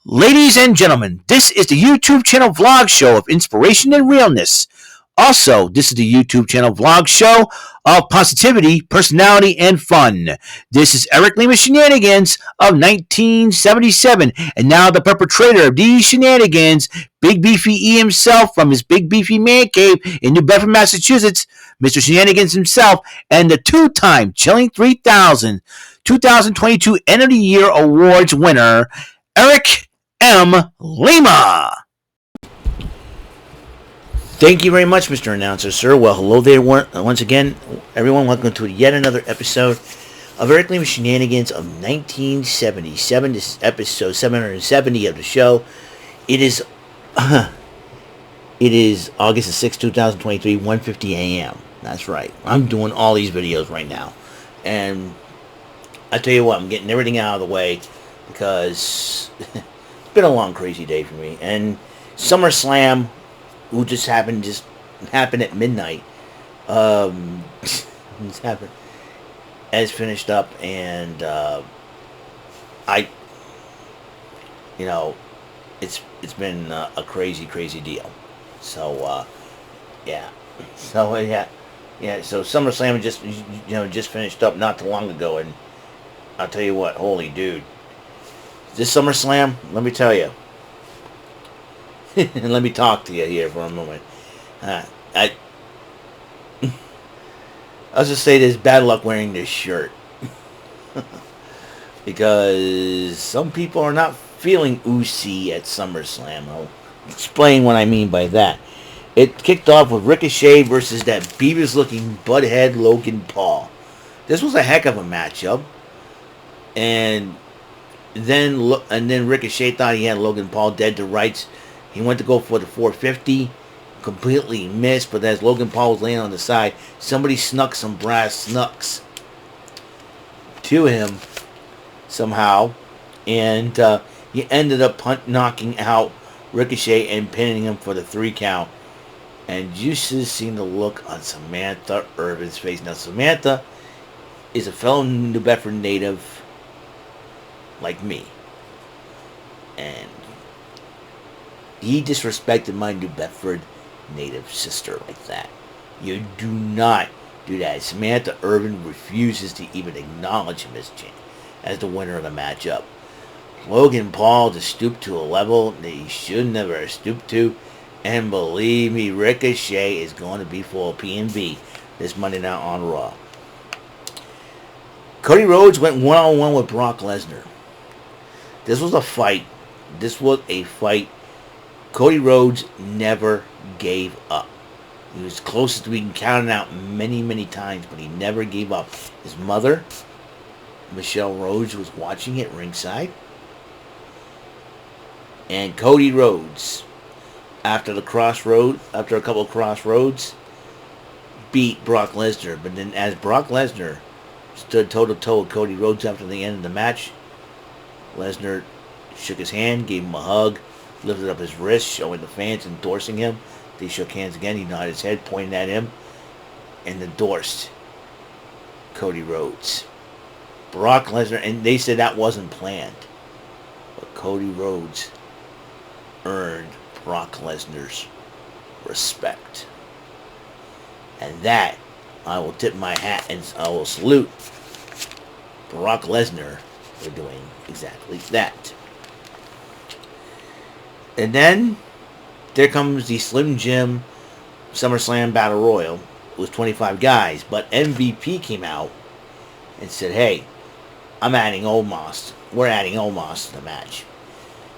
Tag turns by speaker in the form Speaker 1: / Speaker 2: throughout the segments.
Speaker 1: Ladies and gentlemen, this is the YouTube channel vlog show of inspiration and realness. Also, this is the YouTube channel vlog show of positivity, personality, and fun. This is Eric Lima Shenanigans of 1977, and now the perpetrator of these shenanigans, Big Beefy E himself from his Big Beefy Man Cave in New Bedford, Massachusetts, Mr. Shenanigans himself, and the two-time Chilling 3000 2022 End of the Year Awards winner, Eric M. Lima. Thank you very much, Mr. Announcer, sir. Well, hello there once again, everyone. Welcome to yet another episode of Eric Lima Shenanigans of 1977. This is episode 770 of the show. It is August the 6th, 2023, 1:50 a.m. That's right. I'm doing all these videos right now. And I tell you what, I'm getting everything out of the way because it's been a long, crazy day for me. And SummerSlam, who just happened at midnight, it's happened, has finished up, and it's been a crazy deal. So so SummerSlam just finished up not too long ago, and I'll tell you what, holy dude, this SummerSlam, let me tell you. And let me talk to you here for a moment. I'll just say this: bad luck wearing this shirt. Because some people are not feeling oozy at SummerSlam. I'll explain what I mean by that. It kicked off with Ricochet versus that Beavis-looking butthead Logan Paul. This was a heck of a matchup. And then Ricochet thought he had Logan Paul dead to rights. He went to go for the 450, completely missed, but as Logan Paul was laying on the side, somebody snuck some brass knucks to him somehow, and he ended up knocking out Ricochet and pinning him for the 3 count. And you should have seen the look on Samantha Irvin's face. Now, Samantha is a fellow New Bedford native like me, and he disrespected my New Bedford native sister like that. You do not do that. Samantha Irvin refuses to even acknowledge him as the winner of the matchup. Logan Paul just stooped to a level that he should never have stooped to. And believe me, Ricochet is going to be full of P&B this Monday night on Raw. Cody Rhodes went one-on-one with Brock Lesnar. This was a fight. Cody Rhodes never gave up. He was closest to being counted out many times, but he never gave up. His mother, Michelle Rhodes, was watching it ringside. And Cody Rhodes, after a couple of crossroads, beat Brock Lesnar. But then as Brock Lesnar stood toe-to-toe with Cody Rhodes after the end of the match, Lesnar shook his hand, gave him a hug, lifted up his wrist, showing the fans, endorsing him. They shook hands again. He nodded his head, pointing at him, and endorsed Cody Rhodes. Brock Lesnar, and they said that wasn't planned, but Cody Rhodes earned Brock Lesnar's respect. And that, I will tip my hat and I will salute Brock Lesnar for doing exactly that. And then there comes the Slim Jim SummerSlam Battle Royal with 25 guys. But MVP came out and said, hey, I'm adding Omos. We're adding Omos to the match.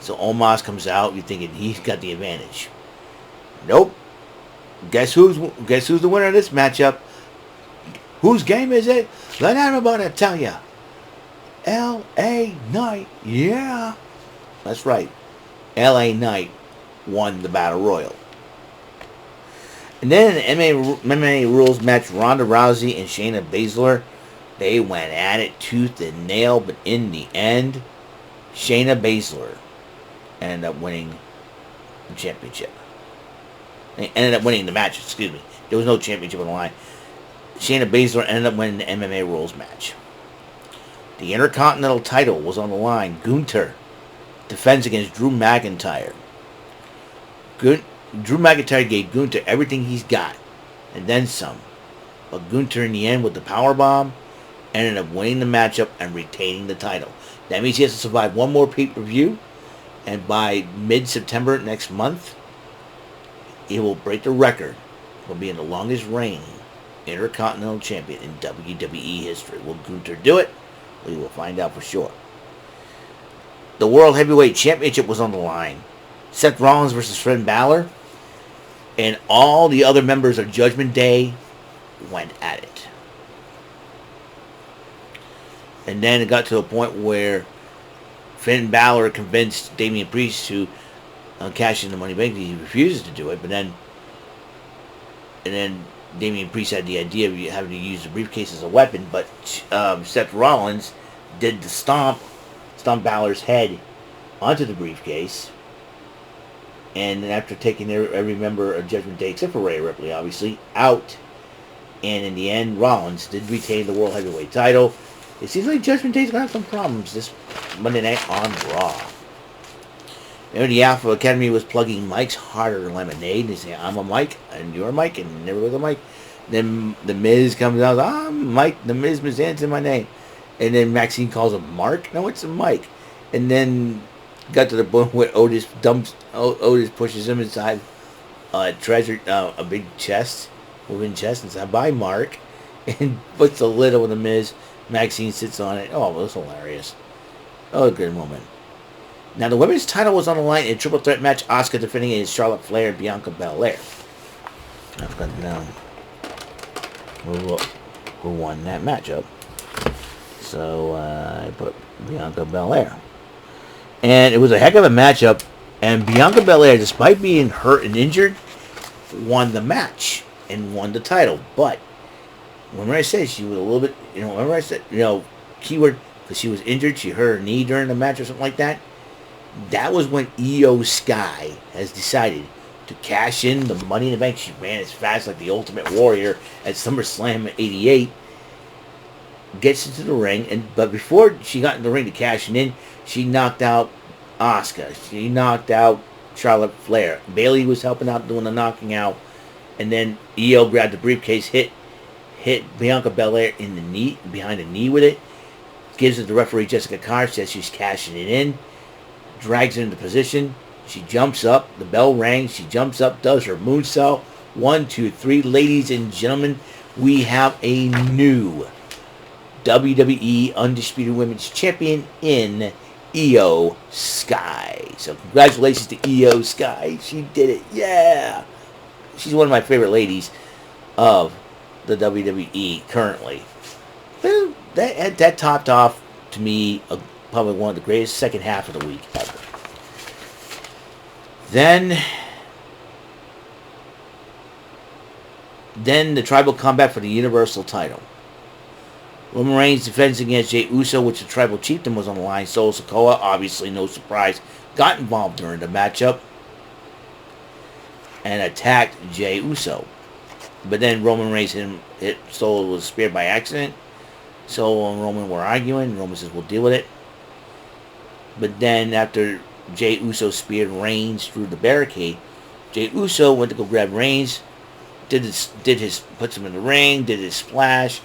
Speaker 1: So Omos comes out. You're thinking he's got the advantage. Nope. Guess who's the winner of this matchup? Whose game is it? Let everybody tell you. L.A. Knight. Yeah. That's right. L.A. Knight won the Battle Royal. And then in the MMA rules match, Ronda Rousey and Shayna Baszler, they went at it tooth and nail, but in the end, Shayna Baszler ended up winning the championship. They ended up winning the match, excuse me. There was no championship on the line. Shayna Baszler ended up winning the MMA rules match. The Intercontinental title was on the line. Gunther defends against Drew McIntyre. Drew McIntyre gave Gunther everything he's got, and then some. But Gunther in the end with the powerbomb ended up winning the matchup and retaining the title. That means he has to survive one more pay-per-view, and by mid-September next month, he will break the record for being the longest reigning Intercontinental Champion in WWE history. Will Gunther do it? We will find out for sure. The World Heavyweight Championship was on the line. Seth Rollins versus Finn Balor, and all the other members of Judgment Day went at it. And then it got to a point where Finn Balor convinced Damian Priest to cash in the Money Bank. He refuses to do it, but then Damian Priest had the idea of having to use the briefcase as a weapon, but Seth Rollins did the stomp Balor's head onto the briefcase, and after taking every member of Judgment Day, except for Rhea Ripley, obviously, out, and in the end, Rollins did retain the World Heavyweight title. It seems like Judgment Day's going to have some problems this Monday night on Raw. The Alpha Academy was plugging Mike's Harder Lemonade. They say, I'm a Mike, and you're a Mike, and never was a Mike. Then The Miz comes out, I'm Mike, The Miz Mizant's in my name. And then Maxine calls him Mark. No, it's a Mike. And then got to the point where Otis pushes him inside a big chest, moving chest, and says, bye, Mark. And puts the lid over The Miz. Maxine sits on it. Oh, it was hilarious. Oh, a good moment. Now, the women's title was on the line in a triple threat match. Asuka defending against Charlotte Flair and Bianca Belair. I forgot to know who won that matchup. So, I put Bianca Belair. And it was a heck of a matchup. And Bianca Belair, despite being hurt and injured, won the match and won the title. But, remember I said she was a little bit, remember I said, keyword, because she was injured, she hurt her knee during the match or something like that. That was when Io Sky has decided to cash in the Money in the Bank. She ran as fast like the Ultimate Warrior at SummerSlam '88. Gets into the ring, but before she got in the ring to cash it in, she knocked out Asuka. She knocked out Charlotte Flair. Bayley was helping out doing the knocking out, and then Io grabbed the briefcase, hit Bianca Belair in the knee, behind the knee with it. Gives it to referee Jessica Carr, says she's cashing it in. Drags her into position. She jumps up. The bell rings. She jumps up, does her moonsault. 1, 2, 3. Ladies and gentlemen, we have a new WWE Undisputed Women's Champion in Io Sky. So congratulations to Io Sky. She did it. Yeah. She's one of my favorite ladies of the WWE currently. That topped off, to me, probably one of the greatest second half of the week ever. Then the tribal combat for the Universal title. Roman Reigns defends against Jey Uso, which the tribal chieftain was on the line. Solo Sikoa, obviously no surprise, got involved during the matchup and attacked Jey Uso. But then Roman Reigns hit Solo with a spear by accident. Solo and Roman were arguing. Roman says, we'll deal with it. But then after Jey Uso speared Reigns through the barricade, Jey Uso went to go grab Reigns, puts him in the ring, did his splash,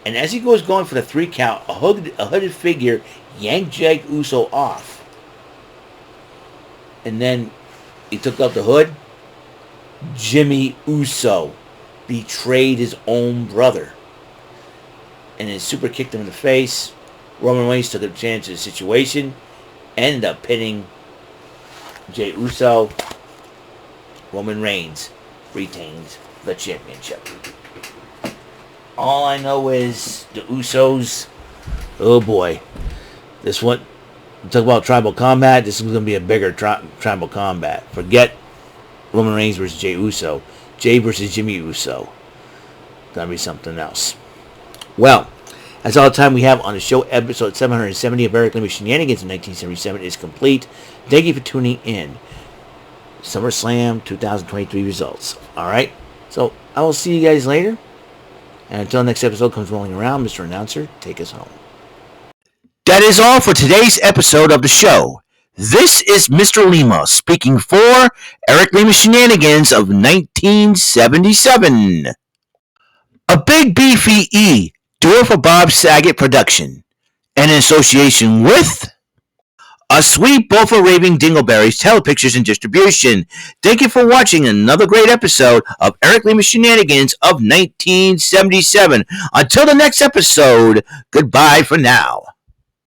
Speaker 1: and as he was going for the 3 count, a hooded figure yanked Jey Uso off. And then he took out the hood. Jimmy Uso betrayed his own brother and then super kicked him in the face. Roman Reigns took advantage of the situation, ended up pinning Jey Uso. Roman Reigns retains the championship. All I know is the Usos, oh boy, this one, talk about tribal combat, this is going to be a bigger tribal combat. Forget Roman Reigns versus Jey Uso. Jey versus Jimmy Uso. Gonna be something else. Well, that's all the time we have on the show. Episode 770 of Eric Lima Shenanigans in 1977 is complete. Thank you for tuning in. SummerSlam 2023 results. Alright? So, I will see you guys later. And until next episode comes rolling around, Mr. Announcer, take us home. That is all for today's episode of the show. This is Mr. Lima speaking for Eric Lima Shenanigans of 1977. A Big Beefy E, do it for Bob Saget production, and in association with A Sweet Bowl for Raving Dingleberries Telepictures and Distribution. Thank you for watching another great episode of Eric Lima Shenanigans of 1977. Until the next episode, goodbye for now.